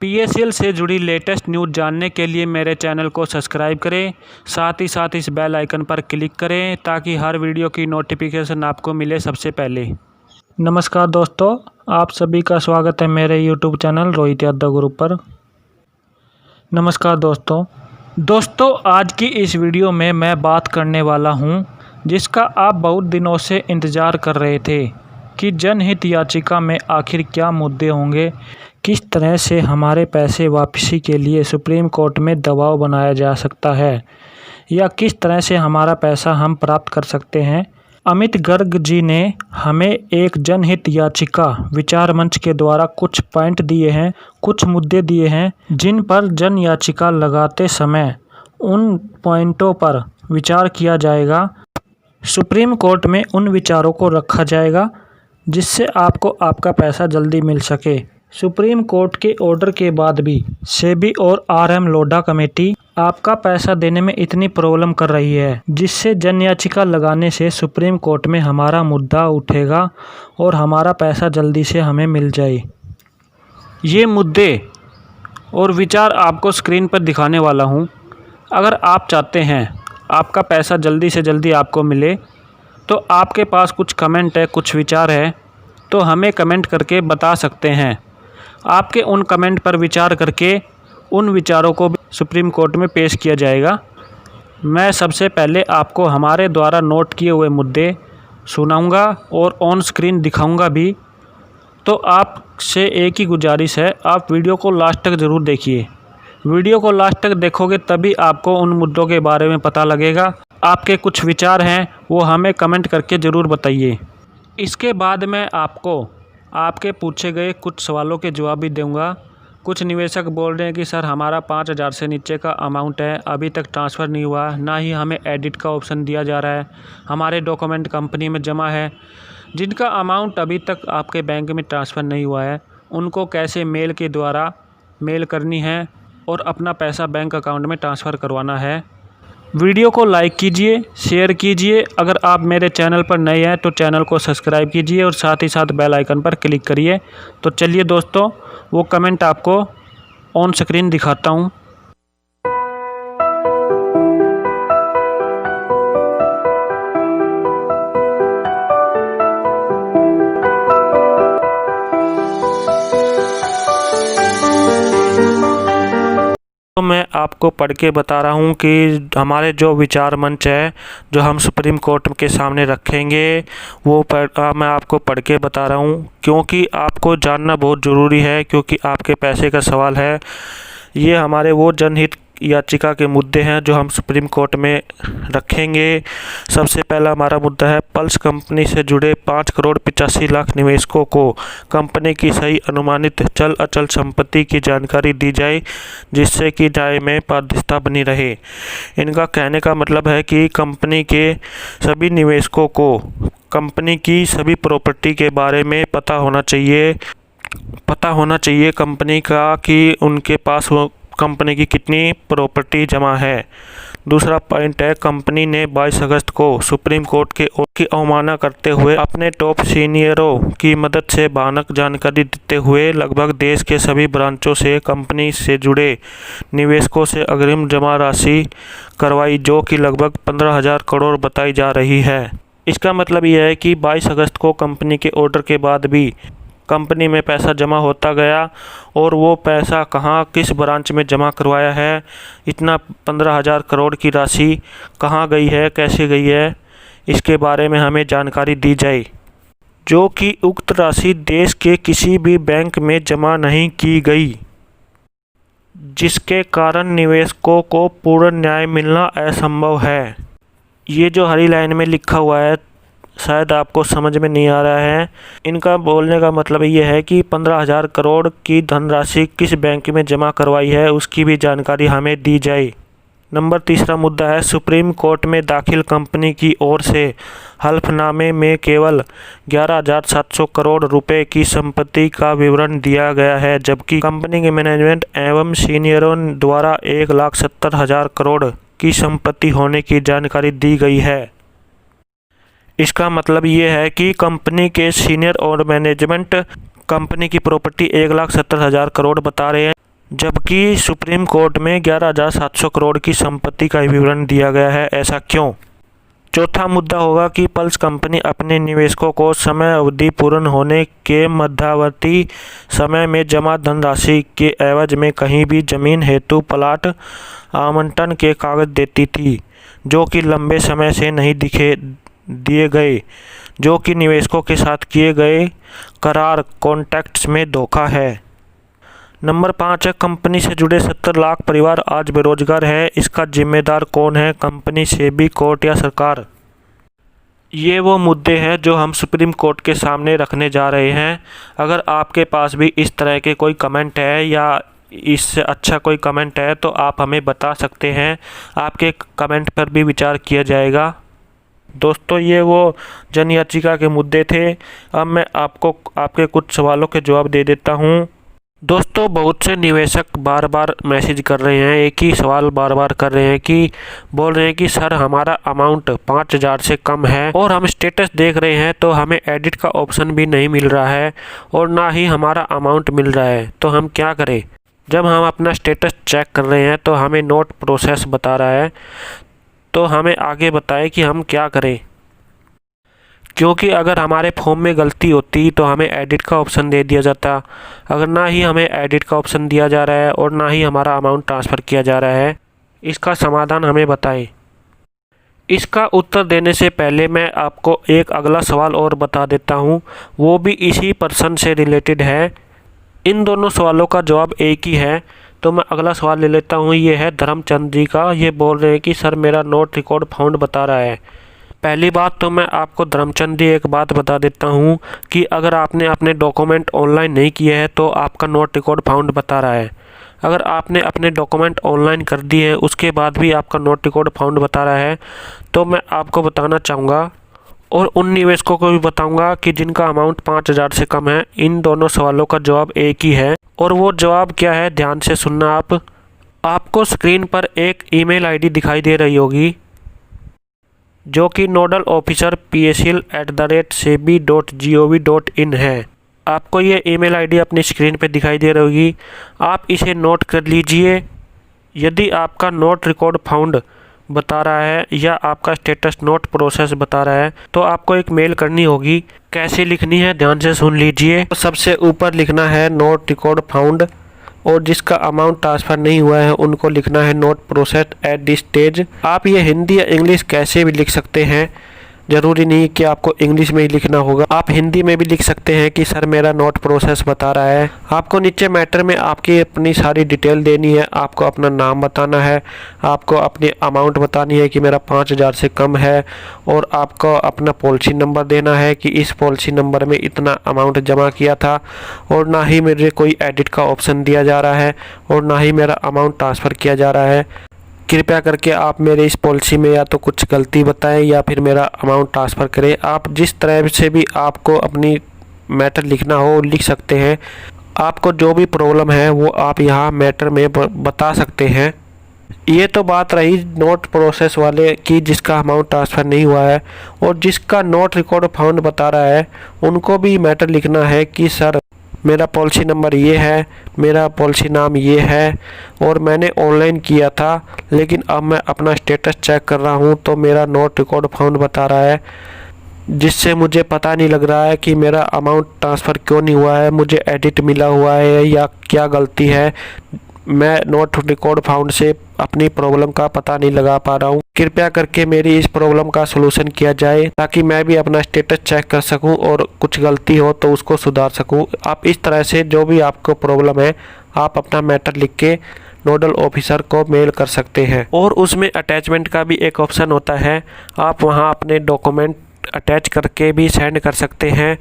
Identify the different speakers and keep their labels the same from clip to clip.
Speaker 1: PSL से जुड़ी latest news जानने के लिए मेरे चैनल को सब्सक्राइब करें, साथ ही साथ इस बेल आइकन पर क्लिक करें ताकि हर वीडियो की नोटिफिकेशन आपको मिले सबसे पहले। नमस्कार दोस्तों, आप सभी का स्वागत है मेरे YouTube channel Rohit Yadav group पर। नमस्कार दोस्तों, आज की इस वीडियो में मैं बात करने वाला हूं जिसका आप बहुत दिनों से इंतज़ार कर रहे थे कि जनहित याचिका में आखिर क्या मुद्दे होंगे, किस तरह से हमारे पैसे वापसी के लिए सुप्रीम कोर्ट में दबाव बनाया जा सकता है या किस तरह से हमारा पैसा हम प्राप्त कर सकते हैं। अमित गर्ग जी ने हमें एक जनहित याचिका विचार मंच के द्वारा कुछ पॉइंट दिए हैं, कुछ मुद्दे दिए हैं जिन पर जन याचिका लगाते समय उन पॉइंटों पर विचार किया जाएगा। सुप्रीम कोर्ट में उन विचारों को रखा जाएगा जिससे आपको आपका पैसा जल्दी मिल सके। सुप्रीम कोर्ट के ऑर्डर के बाद भी सेबी और आरएम लोढ़ा कमेटी आपका पैसा देने में इतनी प्रॉब्लम कर रही है जिससे जन याचिका लगाने से सुप्रीम कोर्ट में हमारा मुद्दा उठेगा और हमारा पैसा जल्दी से हमें मिल जाए। ये मुद्दे और विचार आपको स्क्रीन पर दिखाने वाला हूँ। अगर आप चाहते हैं आपका पैसा जल्दी से जल्दी आपको मिले तो आपके पास कुछ कमेंट है, कुछ विचार है तो हमें कमेंट करके बता सकते हैं। आपके उन कमेंट पर विचार करके उन विचारों को सुप्रीम कोर्ट में पेश किया जाएगा। मैं सबसे पहले आपको हमारे द्वारा नोट किए हुए मुद्दे सुनाऊंगा और ऑन स्क्रीन दिखाऊंगा भी। तो आपसे एक ही गुजारिश है, आप वीडियो को लास्ट तक ज़रूर देखिए। वीडियो को लास्ट तक देखोगे तभी आपको उन मुद्दों के बारे में पता लगेगा। आपके कुछ विचार हैं वो हमें कमेंट करके ज़रूर बताइए। इसके बाद मैं आपको आपके पूछे गए कुछ सवालों के जवाब भी दूंगा। कुछ निवेशक बोल रहे हैं कि सर हमारा 5,000 से नीचे का अमाउंट है, अभी तक ट्रांसफ़र नहीं हुआ, ना ही हमें एडिट का ऑप्शन दिया जा रहा है, हमारे डॉक्यूमेंट कंपनी में जमा है। जिनका अमाउंट अभी तक आपके बैंक में ट्रांसफ़र नहीं हुआ है उनको कैसे मेल के द्वारा मेल करनी है और अपना पैसा बैंक अकाउंट में ट्रांसफ़र करवाना है। वीडियो को लाइक कीजिए, शेयर कीजिए। अगर आप मेरे चैनल पर नए हैं तो चैनल को सब्सक्राइब कीजिए और साथ ही साथ बेल आइकन पर क्लिक करिए। तो चलिए दोस्तों, वो कमेंट आपको ऑन स्क्रीन दिखाता हूँ। तो मैं आपको पढ़ के बता रहा हूँ कि हमारे जो विचार मंच है जो हम सुप्रीम कोर्ट के सामने रखेंगे वो मैं आपको पढ़ के बता रहा हूँ क्योंकि आपको जानना बहुत ज़रूरी है, क्योंकि आपके पैसे का सवाल है। ये हमारे वो जनहित याचिका के मुद्दे हैं जो हम सुप्रीम कोर्ट में रखेंगे। सबसे पहला हमारा मुद्दा है, पल्स कंपनी से जुड़े 5,85,00,000 निवेशकों को कंपनी की सही अनुमानित चल अचल संपत्ति की जानकारी दी जाए जिससे कि न्याय में पारदर्शिता बनी रहे। इनका कहने का मतलब है कि कंपनी के सभी निवेशकों को कंपनी की सभी प्रॉपर्टी के बारे में पता होना चाहिए कंपनी का कि उनके पास वो कंपनी की कितनी प्रॉपर्टी जमा है। दूसरा पॉइंट है, कंपनी ने 22 अगस्त को सुप्रीम कोर्ट की अवमानना करते हुए अपने टॉप सीनियरों की मदद से भयानक जानकारी देते हुए लगभग देश के सभी ब्रांचों से कंपनी से जुड़े निवेशकों से अग्रिम जमा राशि करवाई जो कि लगभग 15,000 करोड़ बताई जा रही है। इसका मतलब यह है कि 22 अगस्त को कंपनी के ऑर्डर के बाद भी कंपनी में पैसा जमा होता गया और वो पैसा कहाँ किस ब्रांच में जमा करवाया है, इतना 15,000 करोड़ की राशि कहाँ गई है, कैसे गई है, इसके बारे में हमें जानकारी दी जाए। जो कि उक्त राशि देश के किसी भी बैंक में जमा नहीं की गई, जिसके कारण निवेशकों को पूर्ण न्याय मिलना असंभव है। ये जो हरी लाइन में लिखा हुआ है शायद आपको समझ में नहीं आ रहा है। इनका बोलने का मतलब ये है कि 15,000 करोड़ की धनराशि किस बैंक में जमा करवाई है उसकी भी जानकारी हमें दी जाए। नंबर तीसरा मुद्दा है, सुप्रीम कोर्ट में दाखिल कंपनी की ओर से हल्फनामे में केवल 11,700 करोड़ रुपए की संपत्ति का विवरण दिया गया है, जबकि कंपनी के मैनेजमेंट एवं सीनियरों द्वारा 1,70,000 करोड़ की संपत्ति होने की जानकारी दी गई है। इसका मतलब ये है कि कंपनी के सीनियर और मैनेजमेंट कंपनी की प्रॉपर्टी 1,70,000 करोड़ बता रहे हैं, जबकि सुप्रीम कोर्ट में 11,700 करोड़ की संपत्ति का विवरण दिया गया है, ऐसा क्यों? चौथा मुद्दा होगा कि पल्स कंपनी अपने निवेशकों को समय अवधि पूर्ण होने के मध्यावर्ती समय में जमा धनराशि के एवज में कहीं भी जमीन हेतु प्लाट आवंटन के कागज देती थी, जो कि लंबे समय से नहीं दिए गए, जो कि निवेशकों के साथ किए गए करार कॉन्ट्रैक्ट्स में धोखा है। नंबर 5 है, कंपनी से जुड़े 70 लाख परिवार आज बेरोजगार है। इसका जिम्मेदार कौन है? कंपनी, सेबी, कोर्ट या सरकार? ये वो मुद्दे हैं जो हम सुप्रीम कोर्ट के सामने रखने जा रहे हैं। अगर आपके पास भी इस तरह के कोई कमेंट है या इससे अच्छा कोई कमेंट है तो आप हमें बता सकते हैं। आपके कमेंट पर भी विचार किया जाएगा। दोस्तों, ये वो जन याचिका के मुद्दे थे। अब मैं आपको आपके कुछ सवालों के जवाब दे देता हूँ। दोस्तों, बहुत से निवेशक बार बार मैसेज कर रहे हैं, एक ही सवाल बार बार कर रहे हैं कि बोल रहे हैं कि सर हमारा अमाउंट 5,000 से कम है और हम स्टेटस देख रहे हैं तो हमें एडिट का ऑप्शन भी नहीं मिल रहा है और ना ही हमारा अमाउंट मिल रहा है, तो हम क्या करें? जब हम अपना स्टेटस चेक कर रहे हैं तो हमें नोट प्रोसेस बता रहा है, तो हमें आगे बताएं कि हम क्या करें। क्योंकि अगर हमारे फॉर्म में गलती होती तो हमें एडिट का ऑप्शन दे दिया जाता। अगर ना ही हमें एडिट का ऑप्शन दिया जा रहा है और ना ही हमारा अमाउंट ट्रांसफ़र किया जा रहा है, इसका समाधान हमें बताएं। इसका उत्तर देने से पहले मैं आपको एक अगला सवाल और बता देता हूँ, वो भी इसी पर्सन से रिलेटेड है। इन दोनों सवालों का जवाब एक ही है। तो मैं अगला सवाल ले लेता हूँ। ये है धर्मचंद जी का। ये बोल रहे हैं कि सर मेरा नॉट रिकॉर्ड फाउंड बता रहा है। पहली बात तो मैं आपको धर्मचंद जी एक बात बता देता हूँ कि अगर आपने अपने डॉक्यूमेंट ऑनलाइन नहीं किए हैं तो आपका नॉट रिकॉर्ड फाउंड बता रहा है। अगर आपने अपने डॉक्यूमेंट ऑनलाइन कर दिए हैं उसके बाद भी आपका नॉट रिकॉर्ड फाउंड बता रहा है, तो मैं आपको बताना चाहूँगा और उन निवेशकों को भी बताऊँगा कि जिनका अमाउंट 5,000 से कम है। इन दोनों सवालों का जवाब एक ही है और वो जवाब क्या है, ध्यान से सुनना। आपको स्क्रीन पर एक ईमेल आईडी दिखाई दे रही होगी जो कि नोडल ऑफिसर psil@sebi.gov.in है। आपको ये ईमेल आईडी अपनी स्क्रीन पे दिखाई दे रही होगी। आप इसे नोट कर लीजिए। यदि आपका नोट रिकॉर्ड फाउंड बता रहा है या आपका स्टेटस नोट प्रोसेस बता रहा है तो आपको एक मेल करनी होगी। कैसे लिखनी है, ध्यान से सुन लीजिए। सबसे ऊपर लिखना है नोट रिकॉर्ड फाउंड और जिसका अमाउंट ट्रांसफ़र नहीं हुआ है उनको लिखना है note process at this stage. आप ये हिंदी या इंग्लिश कैसे भी लिख सकते हैं, ज़रूरी नहीं कि आपको इंग्लिश में ही लिखना होगा। आप हिंदी में भी लिख सकते हैं कि सर मेरा नोट प्रोसेस बता रहा है। आपको नीचे मैटर में आपकी अपनी सारी डिटेल देनी है। आपको अपना नाम बताना है, आपको अपनी अमाउंट बतानी है कि मेरा 5,000 से कम है और आपको अपना पॉलिसी नंबर देना है कि इस पॉलिसी नंबर में इतना अमाउंट जमा किया था और ना ही मुझे कोई एडिट का ऑप्शन दिया जा रहा है और ना ही मेरा अमाउंट ट्रांसफ़र किया जा रहा है। कृपया करके आप मेरे इस पॉलिसी में या तो कुछ गलती बताएं या फिर मेरा अमाउंट ट्रांसफ़र करें। आप जिस तरह से भी आपको अपनी मैटर लिखना हो लिख सकते हैं। आपको जो भी प्रॉब्लम है वो आप यहाँ मैटर में बता सकते हैं। ये तो बात रही नोट प्रोसेस वाले की जिसका अमाउंट ट्रांसफ़र नहीं हुआ है, और जिसका नोट रिकॉर्ड फाउंड बता रहा है उनको भी मैटर लिखना है कि सर मेरा पॉलिसी नंबर ये है, मेरा पॉलिसी नाम ये है और मैंने ऑनलाइन किया था, लेकिन अब मैं अपना स्टेटस चेक कर रहा हूँ तो मेरा नोट रिकॉर्ड फाउंड बता रहा है, जिससे मुझे पता नहीं लग रहा है कि मेरा अमाउंट ट्रांसफ़र क्यों नहीं हुआ है, मुझे एडिट मिला हुआ है या क्या गलती है। मैं नोट रिकॉर्ड फाउंड से अपनी प्रॉब्लम का पता नहीं लगा पा रहा हूँ। कृपया करके मेरी इस प्रॉब्लम का सलूशन किया जाए ताकि मैं भी अपना स्टेटस चेक कर सकूं और कुछ गलती हो तो उसको सुधार सकूं। आप इस तरह से जो भी आपको प्रॉब्लम है आप अपना मैटर लिख के नोडल ऑफिसर को मेल कर सकते हैं। और उसमें अटैचमेंट का भी एक ऑप्शन होता है, आप वहां अपने डॉक्यूमेंट अटैच करके भी सेंड कर सकते हैं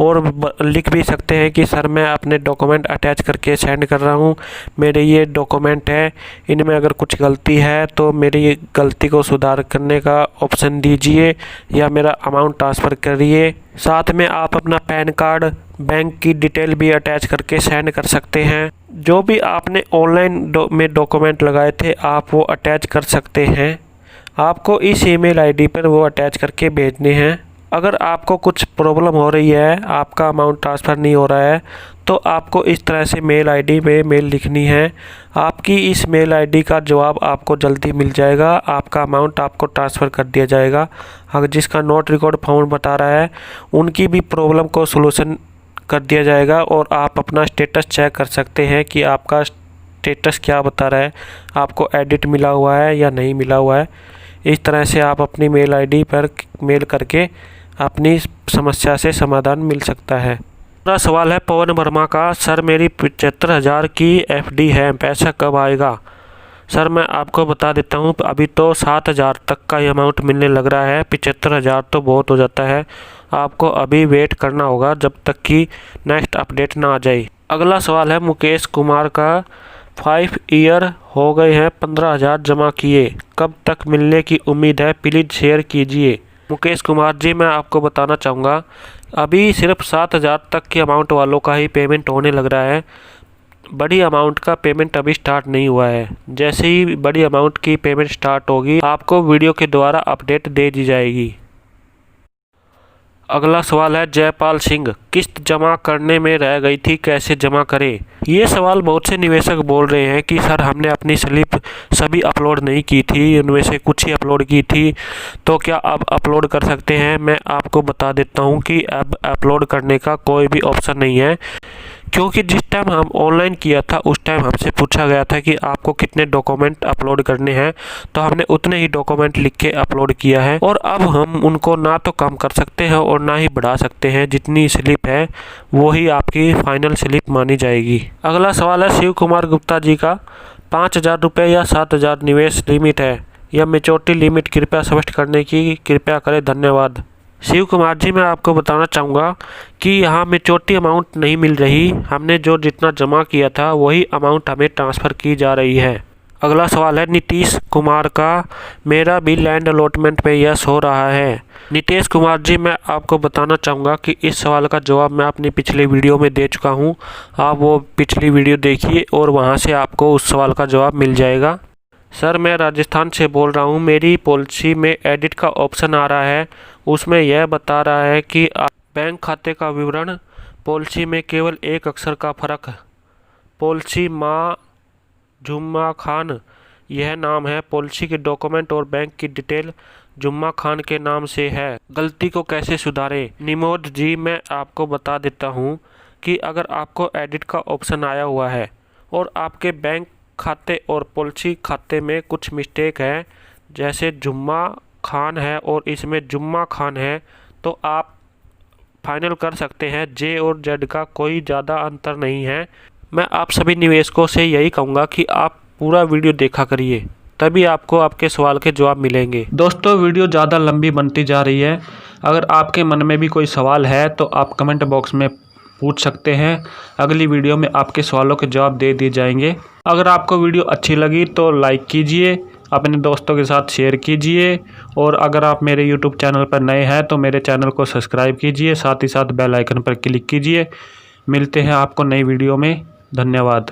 Speaker 1: और लिख भी सकते हैं कि सर मैं अपने डॉक्यूमेंट अटैच करके सेंड कर रहा हूँ, मेरे ये डॉक्यूमेंट है, इनमें अगर कुछ गलती है तो मेरी ये गलती को सुधार करने का ऑप्शन दीजिए या मेरा अमाउंट ट्रांसफ़र करिए। साथ में आप अपना पैन कार्ड, बैंक की डिटेल भी अटैच करके सेंड कर सकते हैं। जो भी आपने ऑनलाइन में डॉक्यूमेंट लगाए थे आप वो अटैच कर सकते हैं। आपको इस ईमेल आईडी पर वो अटैच करके भेजने हैं।
Speaker 2: अगर आपको कुछ प्रॉब्लम हो रही है, आपका अमाउंट ट्रांसफ़र नहीं हो रहा है, तो आपको इस तरह से मेल आईडी पे मेल लिखनी है। आपकी इस मेल आईडी का जवाब आपको जल्दी मिल जाएगा, आपका अमाउंट आपको ट्रांसफ़र कर दिया जाएगा। अगर जिसका नॉट रिकॉर्ड फाउंड बता रहा है, उनकी भी प्रॉब्लम को सॉल्यूशन कर दिया जाएगा और आप अपना स्टेटस चेक कर सकते हैं कि आपका स्टेटस क्या बता रहा है, आपको एडिट मिला हुआ है या नहीं मिला हुआ है। इस तरह से आप अपनी मेल आईडी पर मेल करके अपनी समस्या से समाधान मिल सकता है। दूसरा सवाल है पवन वर्मा का, सर मेरी 75,000 की एफडी है, पैसा कब आएगा? सर मैं आपको बता देता हूँ, अभी तो 7,000 तक का ये अमाउंट मिलने लग रहा है। 75,000 तो बहुत हो जाता है, आपको अभी वेट करना होगा जब तक कि नेक्स्ट अपडेट ना आ जाए। अगला सवाल है मुकेश कुमार का, 5 ईयर हो गए हैं, 15,000 जमा किए, कब तक मिलने की उम्मीद है? प्लीज़ शेयर कीजिए। मुकेश कुमार जी, मैं आपको बताना चाहूँगा, अभी सिर्फ 7,000 तक के अमाउंट वालों का ही पेमेंट होने लग रहा है। बड़ी अमाउंट का पेमेंट अभी स्टार्ट नहीं हुआ है। जैसे ही बड़ी अमाउंट की पेमेंट स्टार्ट होगी, आपको वीडियो के द्वारा अपडेट दे दी जाएगी। अगला सवाल है जयपाल सिंह, किस्त जमा करने में रह गई थी, कैसे जमा करें? ये सवाल बहुत से निवेशक बोल रहे हैं कि सर हमने अपनी स्लिप सभी अपलोड नहीं की थी, उनमें से कुछ ही अपलोड की थी, तो क्या अब अपलोड कर सकते हैं? मैं आपको बता देता हूं कि अब अपलोड करने का कोई भी ऑप्शन नहीं है, क्योंकि जिस टाइम हम ऑनलाइन किया था उस टाइम हमसे पूछा गया था कि आपको कितने डॉक्यूमेंट अपलोड करने हैं, तो हमने उतने ही डॉक्यूमेंट लिख के अपलोड किया है और अब हम उनको ना तो कम कर सकते हैं और ना ही बढ़ा सकते हैं। जितनी स्लिप है वो ही आपकी फाइनल स्लिप मानी जाएगी। अगला सवाल है शिव कुमार गुप्ता जी का, 5,000 रुपये या 7,000 निवेश लिमिट है या मेच्योरिटी लिमिट कृपया स्पष्ट करने की कृपया करें, धन्यवाद। शिव कुमार जी, मैं आपको बताना चाहूँगा कि यहाँ मेच्योरिटी अमाउंट नहीं मिल रही, हमने जो जितना जमा किया था वही अमाउंट हमें ट्रांसफ़र की जा रही है। अगला सवाल है नीतीश कुमार का, मेरा भी लैंड अलॉटमेंट में यस हो रहा है। नीतीश कुमार जी, मैं आपको बताना चाहूँगा कि इस सवाल का जवाब मैं अपनी पिछली वीडियो में दे चुका हूँ। आप वो पिछली वीडियो देखिए और वहाँ से आपको उस सवाल का जवाब मिल जाएगा। सर मैं राजस्थान से बोल रहा हूँ, मेरी पॉलिसी में एडिट का ऑप्शन आ रहा है, उसमें यह बता रहा है कि बैंक खाते का विवरण, पॉलिसी में केवल एक अक्षर का फ़र्क, पॉलिसी माँ जुम्मा खान यह नाम है, पॉलिसी के डॉक्यूमेंट और बैंक की डिटेल जुम्मा खान के नाम से है, गलती को कैसे सुधारें? निमोद जी, मैं आपको बता देता हूँ कि अगर आपको एडिट का ऑप्शन आया हुआ है और आपके बैंक खाते और पॉलिसी खाते में कुछ मिस्टेक है, जैसे जुम्मा खान है और इसमें जुम्मा खान है, तो आप फाइनल कर सकते हैं जे और जेड का कोई ज़्यादा अंतर नहीं है। मैं आप सभी निवेशकों से यही कहूँगा कि आप पूरा वीडियो देखा करिए, तभी आपको आपके सवाल के जवाब मिलेंगे। दोस्तों वीडियो ज़्यादा लंबी बनती जा रही है, अगर आपके मन में भी कोई सवाल है तो आप कमेंट बॉक्स में पूछ सकते हैं, अगली वीडियो में आपके सवालों के जवाब दे दिए जाएंगे। अगर आपको वीडियो अच्छी लगी तो लाइक कीजिए, अपने दोस्तों के साथ शेयर कीजिए और अगर आप मेरे YouTube चैनल पर नए हैं तो मेरे चैनल को सब्सक्राइब कीजिए, साथ ही साथ बेल आइकन पर क्लिक कीजिए। मिलते हैं आपको नई वीडियो में, धन्यवाद।